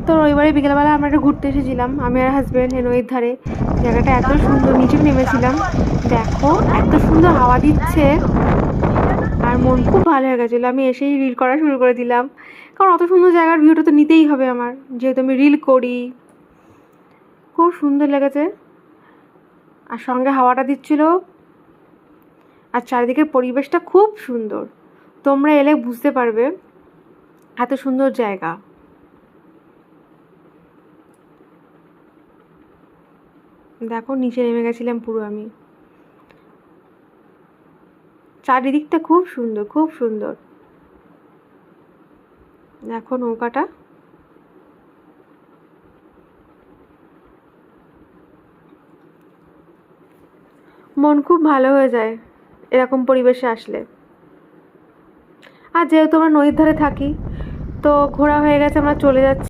তো রবিবারে বিকেলবেলা আমরা একটু ঘুরতে এসেছিলাম, আমি আর হাজব্যান্ড, নদীর ধারে। জায়গাটা এত সুন্দর, নিচে নেমেছিলাম, দেখো এত সুন্দর হাওয়া দিচ্ছে, আর মন খুব ভালো হয়ে গেছিলো। আমি এসেই রিল করা শুরু করে দিলাম, কারণ অত সুন্দর জায়গার ভিউটা তো নিতেই হবে আমার, যেহেতু আমি রিল করি। খুব সুন্দর লেগেছে, আর সঙ্গে হাওয়াটা দিচ্ছিল, আর চারিদিকের পরিবেশটা খুব সুন্দর। তোমরা এলে বুঝতে পারবে এত সুন্দর জায়গা। দেখো নিচে নেমে গেছিলাম পুরো আমি। চারিদিকটা খুব সুন্দর, খুব সুন্দর। দেখো নৌকাটা, মন খুব ভালো হয়ে যায় এরকম পরিবেশে আসলে। আর যেহেতু আমরা নদীর ধারে থাকি, তো ঘোরা হয়ে গেছে, আমরা চলে যাচ্ছি।